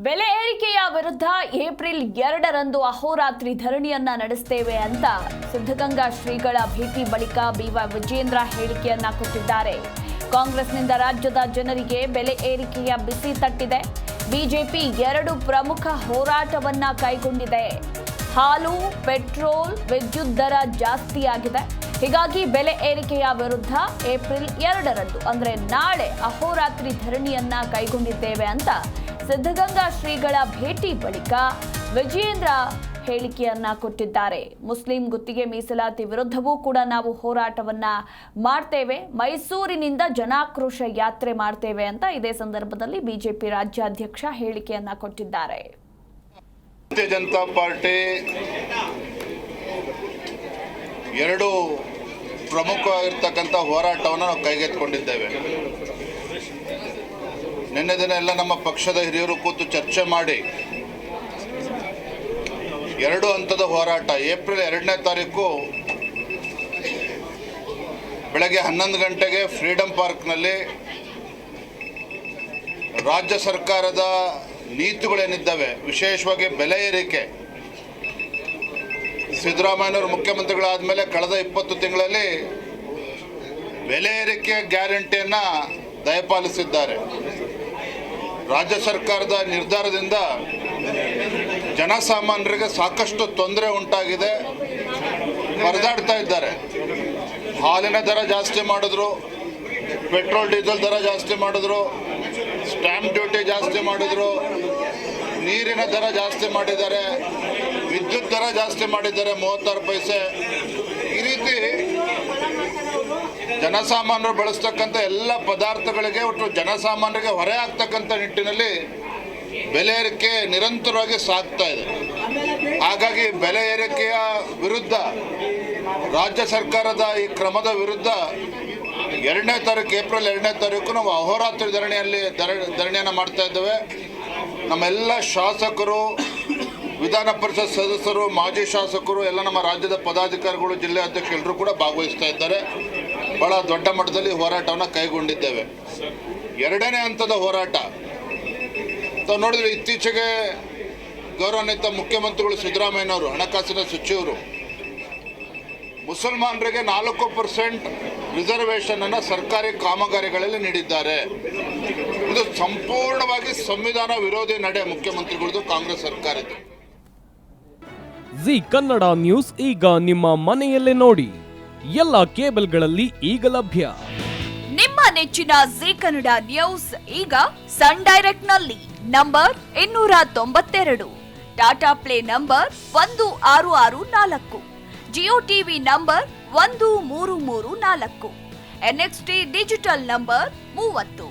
ಬೆಲೆ ಏರಿಕೆಯ ವಿರುದ್ಧ ಏಪ್ರಿಲ್ 2ರಂದು ಅಹೋರಾತ್ರಿ ಧರಣಿಯನ್ನ ನಡೆಸುತ್ತೇವೆ ಅಂತ ಸಿದ್ಧಗಂಗಾ ಶ್ರೀಗಳ ಭೇಟಿ ಬಳಿಕ ಬಿವೈ ವಿಜೇಂದ್ರ ಹೇಳಿಕೆಯನ್ನ ಕೊಟ್ಟಿದ್ದಾರೆ. ಕಾಂಗ್ರೆಸ್ನಿಂದ ರಾಜ್ಯದ ಜನರಿಗೆ ಬೆಲೆ ಏರಿಕೆಯ ಬಿಸಿ ತಟ್ಟಿದೆ. ಬಿಜೆಪಿ 2 ಪ್ರಮುಖ ಹೋರಾಟವನ್ನ ಕೈಗೊಂಡಿದೆ. ಹಾಲು, ಪೆಟ್ರೋಲ್, ವಿದ್ಯುತ್ ದರ ಜಾಸ್ತಿಯಾಗಿದೆ. ಹೀಗಾಗಿ ಬೆಲೆ ಏರಿಕೆಯ ವಿರುದ್ಧ ಏಪ್ರಿಲ್ 2ರಂದು ಅಂದ್ರೆ ನಾಳೆ ಅಹೋರಾತ್ರಿ ಧರಣಿಯನ್ನ ಕೈಗೊಂಡಿದ್ದೇವೆ ಅಂತ ಸಿದ್ಧಗಂಗಾ ಶ್ರೀಗಳ ಭೇಟಿ ಬಳಿಕ ವಿಜೇಂದ್ರ ಹೇಳಿಕೆಯನ್ನ ಕೊಟ್ಟಿದ್ದಾರೆ. ಮುಸ್ಲಿಂ ಗುತ್ತಿಗೆ ಮೀಸಲಾತಿ ವಿರುದ್ಧವೂ ಕೂಡ ನಾವು ಹೋರಾಟವನ್ನ ಮಾಡ್ತೇವೆ, ಮೈಸೂರಿನಿಂದ ಜನಾಕ್ರೋಶ ಯಾತ್ರೆ ಮಾಡ್ತೇವೆ ಅಂತ ಇದೇ ಸಂದರ್ಭದಲ್ಲಿ ಬಿಜೆಪಿ ರಾಜ್ಯಾಧ್ಯಕ್ಷ ಹೇಳಿಕೆಯನ್ನ ಕೊಟ್ಟಿದ್ದಾರೆ. ಭಾರತೀಯ ಜನತಾ ಪಾರ್ಟಿ 2 ಪ್ರಮುಖವಾಗಿರ್ತಕ್ಕಂಥ ಹೋರಾಟವನ್ನು ನಾವು ಕೈಗೆತ್ತಿಕೊಂಡಿದ್ದೇವೆ. ನಿನ್ನೆ ದಿನ ಎಲ್ಲ ನಮ್ಮ ಪಕ್ಷದ ಹಿರಿಯರು ಕೂತು ಚರ್ಚೆ ಮಾಡಿ 2 ಹಂತದ ಹೋರಾಟ ಏಪ್ರಿಲ್ 2ನೇ ತಾರೀಕು ಬೆಳಗ್ಗೆ 11 ಗಂಟೆಗೆ ಫ್ರೀಡಂ ಪಾರ್ಕ್ನಲ್ಲಿ ರಾಜ್ಯ ಸರ್ಕಾರದ ನೀತಿಗಳೇನಿದ್ದಾವೆ, ವಿಶೇಷವಾಗಿ ಬೆಲೆ ಏರಿಕೆ, ಸಿದ್ದರಾಮಯ್ಯನವರು ಮುಖ್ಯಮಂತ್ರಿಗಳಾದ ಮೇಲೆ ಕಳೆದ 20 ತಿಂಗಳಲ್ಲಿ ಬೆಲೆ ಏರಿಕೆ ಗ್ಯಾರಂಟಿಯನ್ನು ದಯಪಾಲಿಸಿದ್ದಾರೆ. ರಾಜ್ಯ ಸರ್ಕಾರದ ನಿರ್ಧಾರದಿಂದ ಜನಸಾಮಾನ್ಯರಿಗೆ ಸಾಕಷ್ಟು ತೊಂದರೆ ಉಂಟಾಗಿದೆ, ಪರದಾಡ್ತಾ ಇದ್ದಾರೆ. ಹಾಲಿನ ದರ ಜಾಸ್ತಿ ಮಾಡಿದ್ರು, ಪೆಟ್ರೋಲ್ ಡೀಸೆಲ್ ದರ ಜಾಸ್ತಿ ಮಾಡಿದ್ರು, ಸ್ಟ್ಯಾಂಪ್ ಡ್ಯೂಟಿ ಜಾಸ್ತಿ ಮಾಡಿದ್ರು, ನೀರಿನ ದರ ಜಾಸ್ತಿ ಮಾಡಿದ್ದಾರೆ, ವಿದ್ಯುತ್ ದರ ಜಾಸ್ತಿ ಮಾಡಿದ್ದಾರೆ 36 ಪೈಸೆ. ಈ ರೀತಿ ಜನಸಾಮಾನ್ಯರು ಬಳಸ್ತಕ್ಕಂಥ ಎಲ್ಲ ಪದಾರ್ಥಗಳಿಗೆ ಒಟ್ಟು ಜನಸಾಮಾನ್ಯರಿಗೆ ಹೊರೆ ಆಗ್ತಕ್ಕಂಥ ನಿಟ್ಟಿನಲ್ಲಿ ಬೆಲೆ ಏರಿಕೆ ನಿರಂತರವಾಗಿ ಸಾಗ್ತಾ ಇದೆ. ಹಾಗಾಗಿ ಬೆಲೆ ಏರಿಕೆಯ ವಿರುದ್ಧ ರಾಜ್ಯ ಸರ್ಕಾರದ ಈ ಕ್ರಮದ ವಿರುದ್ಧ 2ನೇ ತಾರೀಕು ಏಪ್ರಿಲ್ 2ನೇ ತಾರೀಕು ನಾವು ಅಹೋರಾತ್ರಿ ಧರಣಿಯನ್ನು ಮಾಡ್ತಾ ಇದ್ದೇವೆ. ನಮ್ಮೆಲ್ಲ ಶಾಸಕರು, ವಿಧಾನ ಪರಿಷತ್ ಸದಸ್ಯರು, ಮಾಜಿ ಶಾಸಕರು, ಎಲ್ಲ ನಮ್ಮ ರಾಜ್ಯದ ಪದಾಧಿಕಾರಿಗಳು, ಜಿಲ್ಲೆ ಅಧ್ಯಕ್ಷರು ಎಲ್ಲರೂ ಕೂಡ ಭಾಗವಹಿಸ್ತಾ ಇದ್ದಾರೆ. ಬಹಳ ದೊಡ್ಡ ಮಟ್ಟದಲ್ಲಿ ಹೋರಾಟವನ್ನು ಕೈಗೊಂಡಿದ್ದೇವೆ. 2ನೇ ಹಂತದ ಹೋರಾಟ ತಾವು ನೋಡಿದ್ರೆ, ಇತ್ತೀಚೆಗೆ ಗೌರವಾನ್ವಿತ ಮುಖ್ಯಮಂತ್ರಿಗಳು ಸಿದ್ದರಾಮಯ್ಯನವರು, ಹಣಕಾಸಿನ ಸಚಿವರು, ಮುಸಲ್ಮಾನರಿಗೆ 4% ರಿಸರ್ವೇಷನ್ ಅನ್ನು ಸರ್ಕಾರಿ ಕಾಮಗಾರಿಗಳಲ್ಲಿ ನೀಡಿದ್ದಾರೆ. ಇದು ಸಂಪೂರ್ಣವಾಗಿ ಸಂವಿಧಾನ ವಿರೋಧಿ ನಡೆ ಮುಖ್ಯಮಂತ್ರಿಗಳದ್ದು, ಕಾಂಗ್ರೆಸ್ ಸರ್ಕಾರದ್ದು. ಜಿ ಕನ್ನಡ ನ್ಯೂಸ್ ಈಗ ನಿಮ್ಮ ಮನೆಯಲ್ಲೇ ನೋಡಿ. ಎಲ್ಲ ಕೇಬಲ್ಗಳಲ್ಲಿ ಈಗ ಲಭ್ಯ. ನಿಮ್ಮ ನೆಚ್ಚಿನ ಜಿ ಕನ್ನಡ ನ್ಯೂಸ್ ಈಗ ಸನ್ ಡೈರೆಕ್ಟ್ ನಲ್ಲಿ number 292, Tata play number 1664, Jio TV number 1334, NXT digital number 30,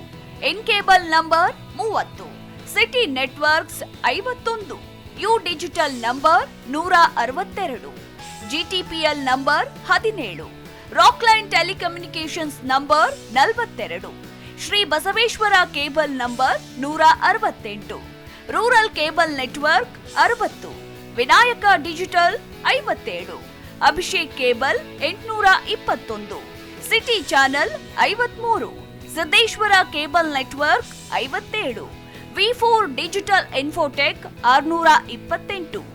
in cable number 30, city networks 51, U digital number 162, GTPL number 17, Rockline telecommunications number 42, Shri Basaveshwara cable number 168, rural cable network 60, Vinayaka digital 57, Abhishek cable 821, city channel 53, Siddeshwara cable network 57, ವಿ4 digital infotech 628,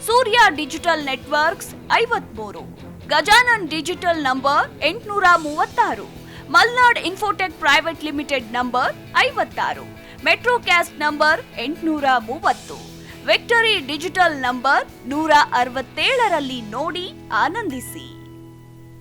Surya digital networks 53, Gajanan digital number 836, Malnad infotech private limited number 56, Metrocast number 830, Victory digital number 167ರಲ್ಲಿ ನೋಡಿ ಆನಂದಿಸಿ.